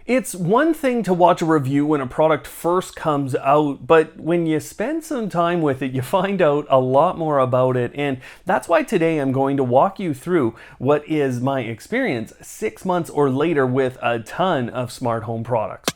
It's one thing to watch a review when a product first comes out, but when you spend some time with it, you find out a lot more about it. And that's why today I'm going to walk you through what is my experience 6 months or later with a ton of smart home products.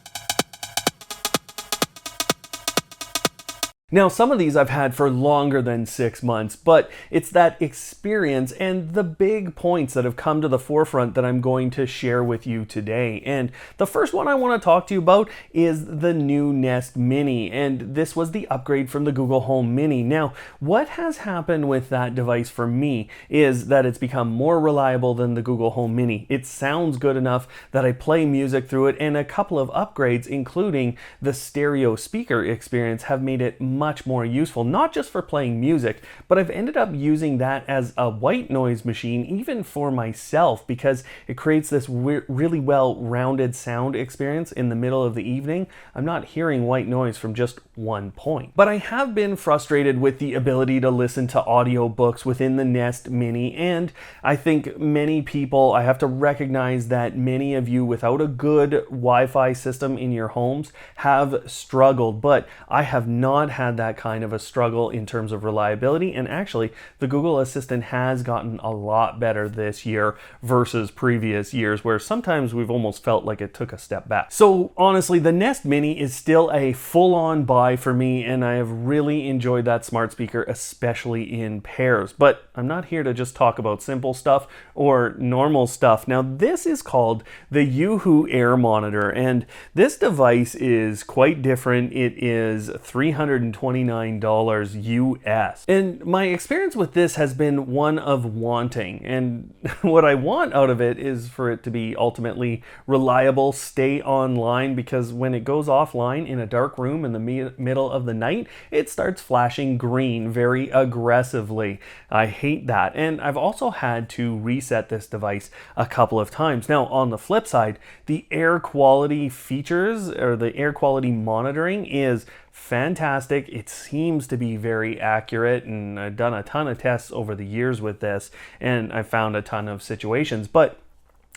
Now, some of these I've had for longer than 6 months, but it's that experience and the big points that have come to the forefront that I'm going to share with you today. And the first one I want to talk to you about is the new Nest Mini, and this was the upgrade from the Google Home Mini. Now, what has happened with that device for me is that it's become more reliable than the Google Home Mini. It sounds good enough that I play music through it, and a couple of upgrades, including the stereo speaker experience, have made it much more useful, not just for playing music, but I've ended up using that as a white noise machine even for myself, because it creates this really well-rounded sound experience in the middle of the evening. I'm not hearing white noise from just one point. But I have been frustrated with the ability to listen to audiobooks within the Nest Mini, and I think many people, I have to recognize that many of you without a good Wi-Fi system in your homes have struggled, but I have not had that kind of a struggle in terms of reliability. And actually, the Google Assistant has gotten a lot better this year versus previous years, where sometimes we've almost felt like it took a step back. So honestly, the Nest Mini is still a full-on buy for me, and I have really enjoyed that smart speaker, especially in pairs. But I'm not here to just talk about simple stuff or normal stuff. Now, this is called the uHoo Air Monitor, and this device is quite different. It is $329 US. And my experience with this has been one of wanting. And what I want out of it is for it to be ultimately reliable, stay online, because when it goes offline in a dark room in the middle of the night, it starts flashing green very aggressively. I hate that. And I've also had to reset this device a couple of times. Now, on the flip side, the air quality features, or the air quality monitoring, is fantastic. It seems to be very accurate, and I've done a ton of tests over the years with this, and I found a ton of situations, but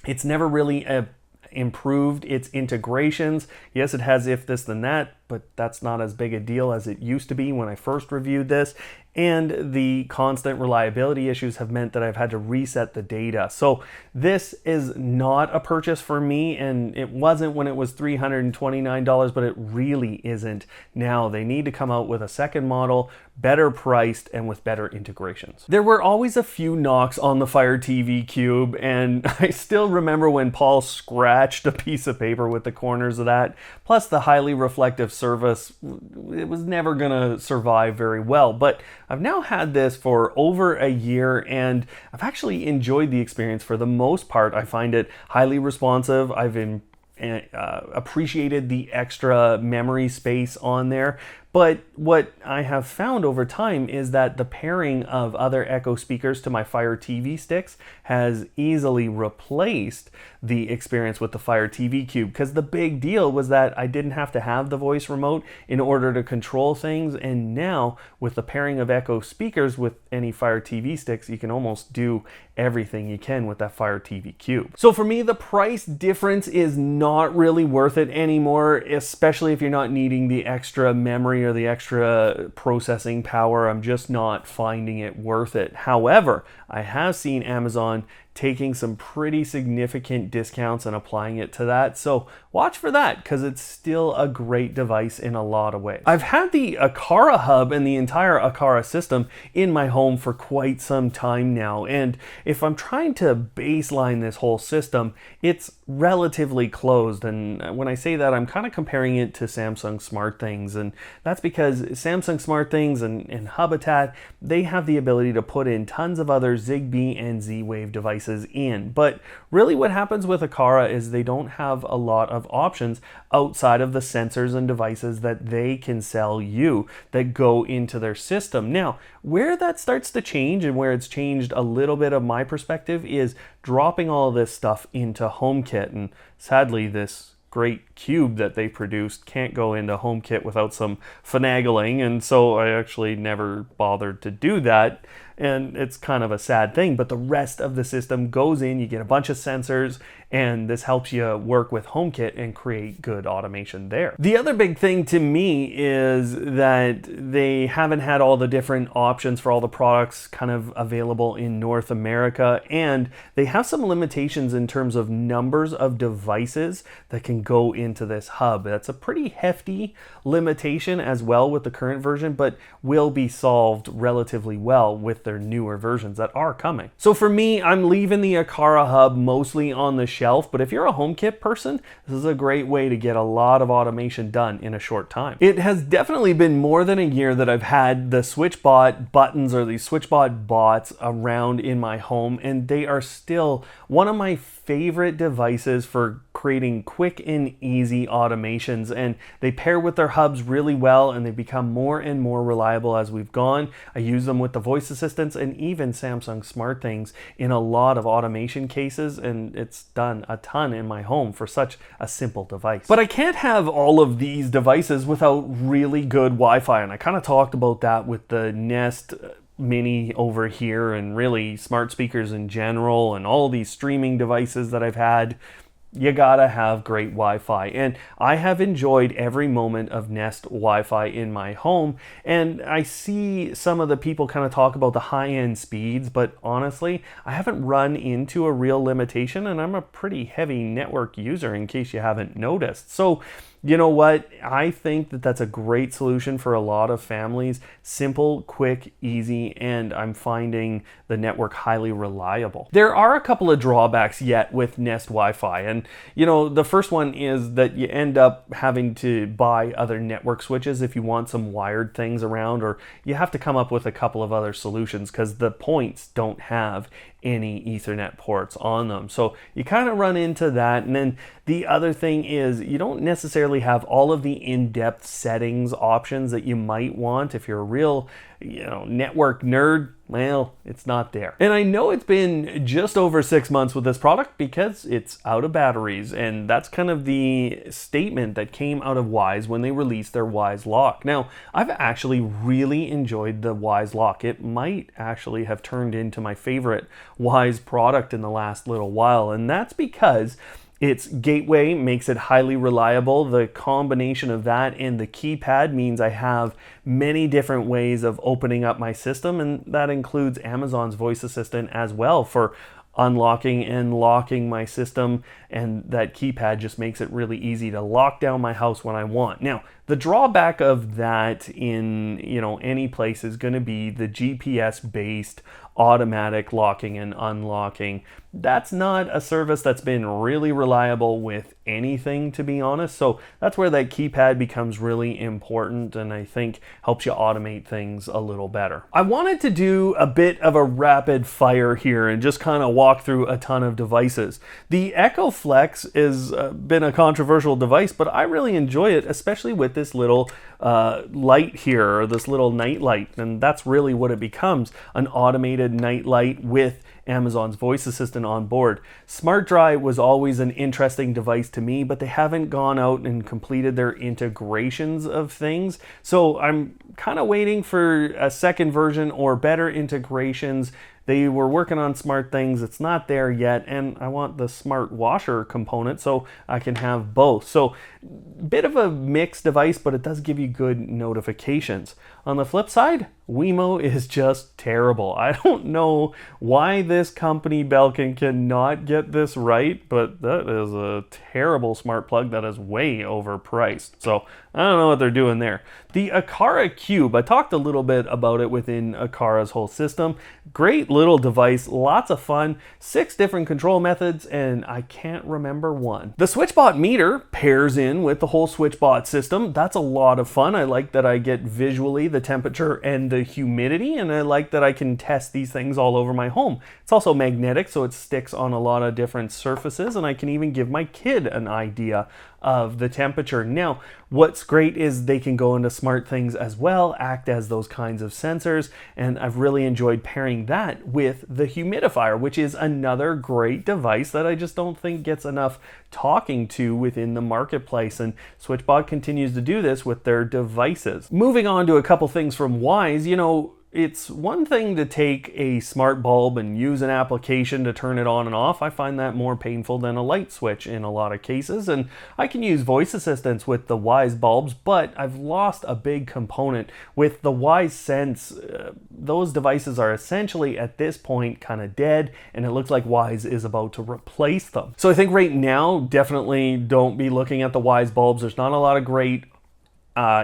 it's never really improved its integrations. Yes, it has if this then that, but that's not as big a deal as it used to be when I first reviewed this. And the constant reliability issues have meant that I've had to reset the data. So this is not a purchase for me, and it wasn't when it was $329, but it really isn't now. They need to come out with a second model, better priced and with better integrations. There were always a few knocks on the Fire TV Cube, and I still remember when Paul scratched a piece of paper with the corners of that. Plus the highly reflective surface, it was never gonna survive very well. But I've now had this for over a year, and I've actually enjoyed the experience for the most part. I find it highly responsive. I've appreciated the extra memory space on there. But what I have found over time is that the pairing of other Echo speakers to my Fire TV sticks has easily replaced the experience with the Fire TV Cube, because the big deal was that I didn't have to have the voice remote in order to control things, and now with the pairing of Echo speakers with any Fire TV sticks, you can almost do everything you can with that Fire TV Cube. So for me, the price difference is not really worth it anymore, especially if you're not needing the extra memory or the extra processing power. I'm just not finding it worth it. However, I have seen Amazon taking some pretty significant discounts and applying it to that. So watch for that, because it's still a great device in a lot of ways. I've had the Aqara hub and the entire Aqara system in my home for quite some time now. And if I'm trying to baseline this whole system, it's relatively closed. And when I say that, I'm kind of comparing it to Samsung SmartThings. And that's because Samsung SmartThings and Habitat, they have the ability to put in tons of other Zigbee and Z-Wave devices in. But really what happens with Aqara is they don't have a lot of options outside of the sensors and devices that they can sell you that go into their system. Now, where that starts to change, and where it's changed a little bit of my perspective, is dropping all of this stuff into HomeKit. And sadly, this great cube that they produced can't go into HomeKit without some finagling, and so I actually never bothered to do that. and it's kind of a sad thing, but the rest of the system goes in, you get a bunch of sensors, and this helps you work with HomeKit and create good automation there. The other big thing to me is that they haven't had all the different options for all the products kind of available in North America, and they have some limitations in terms of numbers of devices that can go into this hub. That's a pretty hefty limitation as well with the current version, but will be solved relatively well with their newer versions that are coming. So for me, I'm leaving the Aqara hub mostly on the shelf, but if you're a HomeKit person, this is a great way to get a lot of automation done in a short time. It has definitely been more than a year that I've had the SwitchBot Buttons or these SwitchBot bots around in my home, and they are still one of my favorite devices for creating quick and easy automations, and they pair with their hubs really well, and they've become more and more reliable as we've gone. I use them with the voice assistants and even Samsung SmartThings in a lot of automation cases, and it's done a ton in my home for such a simple device. But I can't have all of these devices without really good Wi-Fi, and I kind of talked about that with the Nest Mini over here, and really smart speakers in general, and all these streaming devices that I've had. You gotta have great Wi-Fi, and I have enjoyed every moment of Nest Wi-Fi in my home, and I see some of the people kind of talk about the high-end speeds, but honestly, I haven't run into a real limitation, and I'm a pretty heavy network user in case you haven't noticed. So you know what? I think that that's a great solution for a lot of families. Simple, quick, easy, and I'm finding the network highly reliable. There are a couple of drawbacks yet with Nest Wi-Fi, and you know, the first one is that you end up having to buy other network switches if you want some wired things around, or you have to come up with a couple of other solutions because the points don't have any Ethernet ports on them. So you kind of run into that. And then the other thing is you don't necessarily have all of the in-depth settings options that you might want if you're a real, network nerd. Well, it's not there. And I know it's been just over 6 months with this product because it's out of batteries, and that's kind of the statement that came out of Wyze when they released their Wyze lock. Now, I've actually really enjoyed the Wyze lock. It might actually have turned into my favorite Wyze product in the last little while, and that's because its gateway makes it highly reliable. The combination of that and the keypad means I have many different ways of opening up my system, and that includes Amazon's voice assistant as well for unlocking and locking my system, and that keypad just makes it really easy to lock down my house when I want. Now, the drawback of that in any place is going to be the GPS based automatic locking and unlocking. That's not a service that's been really reliable with anything, to be honest. So that's where that keypad becomes really important, and I think helps you automate things a little better. I wanted to do a bit of a rapid fire here and just kind of walk through a ton of devices. The Echo Flex has been a controversial device, but I really enjoy it, especially with this little light here, or this little night light, and that's really what it becomes, an automated night light with Amazon's voice assistant on board. SmartDry was always an interesting device to me, but they haven't gone out and completed their integrations of things. So I'm kind of waiting for a second version or better integrations. They were working on SmartThings, it's not there yet, and I want the smart washer component so I can have both. So bit of a mixed device, but it does give you good notifications. On the flip side, Wemo is just terrible. I don't know why this company, Belkin, cannot get this right, but that is a terrible smart plug that is way overpriced. So I don't know what they're doing there. The Aqara Cube, I talked a little bit about it within Aqara's whole system. Great little device, lots of fun, 6 different control methods, and I can't remember one. The SwitchBot meter pairs in with the whole SwitchBot system. That's a lot of fun. I like that I get visually the temperature and the humidity, and I like that I can test these things all over my home. It's also magnetic, so it sticks on a lot of different surfaces, and I can even give my kid an idea of the temperature. Now, what's great is they can go into SmartThings as well, act as those kinds of sensors, and I've really enjoyed pairing that with the humidifier, which is another great device that I just don't think gets enough talking to within the marketplace, and SwitchBot continues to do this with their devices. Moving on to a couple things from Wyze, it's one thing to take a smart bulb and use an application to turn it on and off. I find that more painful than a light switch in a lot of cases, and I can use voice assistants with the Wyze bulbs, but I've lost a big component with the Wyze Sense. Those devices are essentially at this point kind of dead, and it looks like Wyze is about to replace them. So I think right now, definitely don't be looking at the Wyze bulbs. There's not a lot of great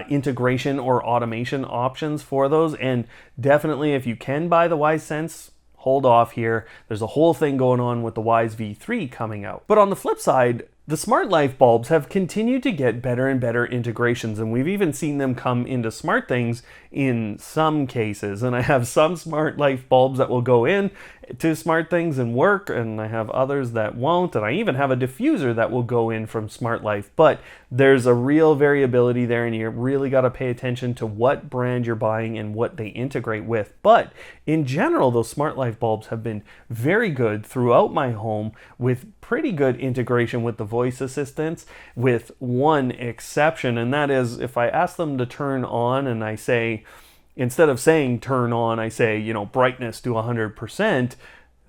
integration or automation options for those, and definitely if you can buy the Wyze Sense, hold off here. There's a whole thing going on with the Wyze V3 coming out. But on the flip side, the Smart Life bulbs have continued to get better and better integrations, and we've even seen them come into SmartThings in some cases. And I have some Smart Life bulbs that will go in to SmartThings and work, and I have others that won't, and I even have a diffuser that will go in from Smart Life. But there's a real variability there, and you really got to pay attention to what brand you're buying and what they integrate with. But in general, those Smart Life bulbs have been very good throughout my home, with pretty good integration with the voice assistants, with one exception, and that is if I ask them to turn on and I say, instead of saying turn on, I say, you know, brightness to 100%,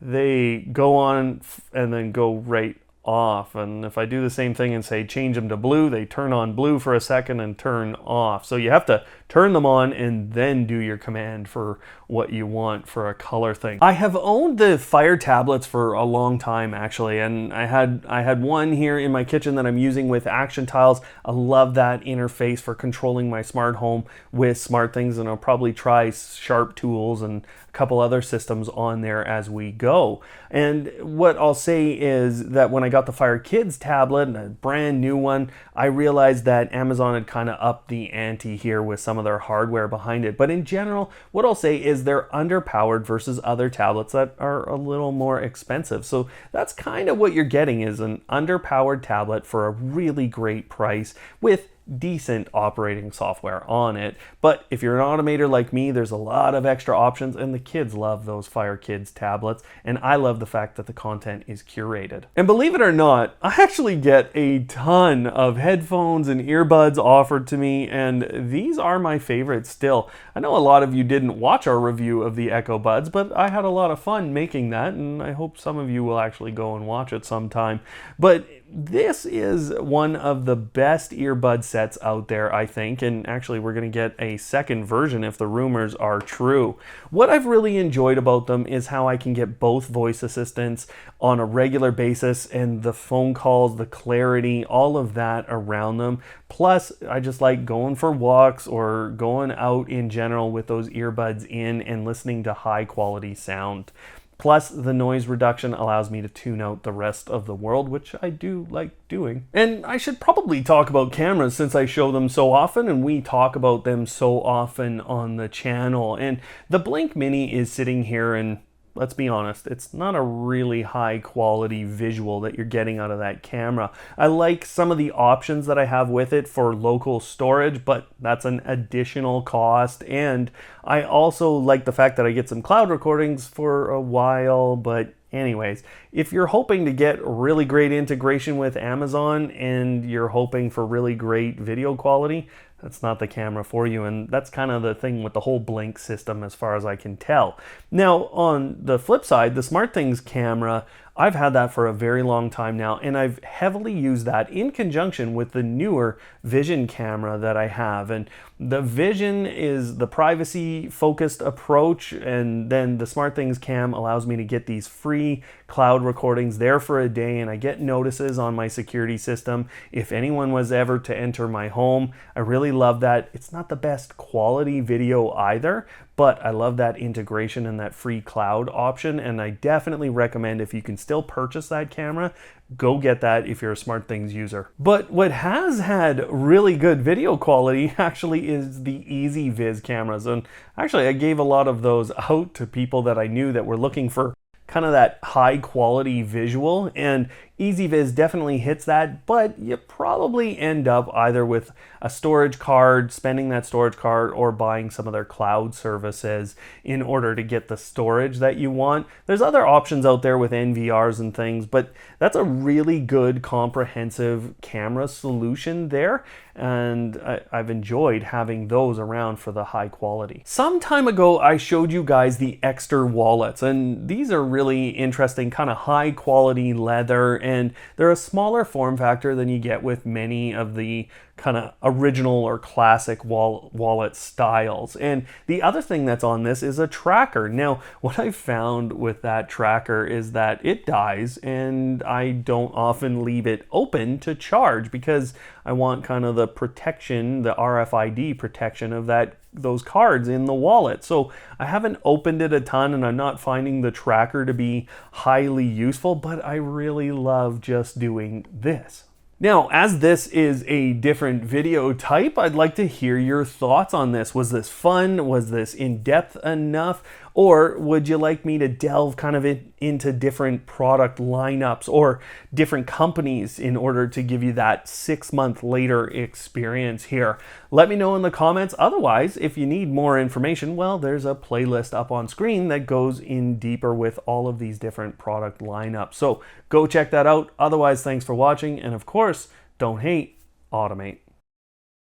they go on and then go right off. And if I do the same thing and say change them to blue, they turn on blue for a second and turn off. So you have to turn them on and then do your command for what you want for a color thing. I have owned the Fire tablets for a long time actually, and I had one here in my kitchen that I'm using with action tiles. I love that interface for controlling my smart home with SmartThings, and I'll probably try Sharp Tools and a couple other systems on there as we go. And what I'll say is that when I got the Fire Kids tablet, and a brand new one, I realized that Amazon had kind of upped the ante here with some of their hardware behind it. But in general, what I'll say is they're underpowered versus other tablets that are a little more expensive. So that's kind of what you're getting, is an underpowered tablet for a really great price with decent operating software on it. But if you're an automator like me, there's a lot of extra options, and the kids love those Fire Kids tablets, and I love the fact that the content is curated. And believe it or not, I actually get a ton of headphones and earbuds offered to me, and these are my favorites still. I know a lot of you didn't watch our review of the Echo Buds, but I had a lot of fun making that, and I hope some of you will actually go and watch it sometime. But this is one of the best earbud sets out there, I think, and actually we're going to get a second version if the rumors are true. What I've really enjoyed about them is how I can get both voice assistants on a regular basis, and the phone calls, the clarity, all of that around them. Plus, I just like going for walks or going out in general with those earbuds in and listening to high quality sound. Plus, the noise reduction allows me to tune out the rest of the world, which I do like doing. And I should probably talk about cameras since I show them so often and we talk about them so often on the channel. And the Blink Mini is sitting here, and let's be honest, it's not a really high quality visual that you're getting out of that camera. I like some of the options that I have with it for local storage, but that's an additional cost. And I also like the fact that I get some cloud recordings for a while. But anyways, if you're hoping to get really great integration with Amazon and you're hoping for really great video quality, that's not the camera for you, and that's kind of the thing with the whole Blink system as far as I can tell. Now, on the flip side, the SmartThings camera, I've had that for a very long time now, and I've heavily used that in conjunction with the newer Vision camera that I have. And the Vision is the privacy-focused approach, and then the SmartThings Cam allows me to get these free cloud recordings there for a day, and I get notices on my security system if anyone was ever to enter my home. I really love that. It's not the best quality video either, but I love that integration and that free cloud option, and I definitely recommend, if you can still purchase that camera, go get that if you're a SmartThings user. But what has had really good video quality actually is the EZVIZ cameras, and actually I gave a lot of those out to people that I knew that were looking for kind of that high quality visual. And EZVIZ definitely hits that, but you probably end up either with a storage card, spending that storage card, or buying some of their cloud services in order to get the storage that you want. There's other options out there with NVRs and things, but that's a really good comprehensive camera solution there, and I've enjoyed having those around for the high quality. Some time ago I showed you guys the Ekster wallets, and these are really interesting, kind of high quality leather, and they're a smaller form factor than you get with many of the kind of original or classic wallet styles. And the other thing that's on this is a tracker. Now, what I found with that tracker is that it dies, and I don't often leave it open to charge because I want kind of the protection, the RFID protection of those cards in the wallet. So I haven't opened it a ton, and I'm not finding the tracker to be highly useful, but I really love just doing this. Now, as this is a different video type, I'd like to hear your thoughts on this. Was this fun? Was this in-depth enough? Or would you like me to delve kind of into different product lineups or different companies in order to give you that 6-month later experience here? Let me know in the comments. Otherwise, if you need more information, well, there's a playlist up on screen that goes in deeper with all of these different product lineups. So go check that out. Otherwise, thanks for watching. And of course, don't hate, automate.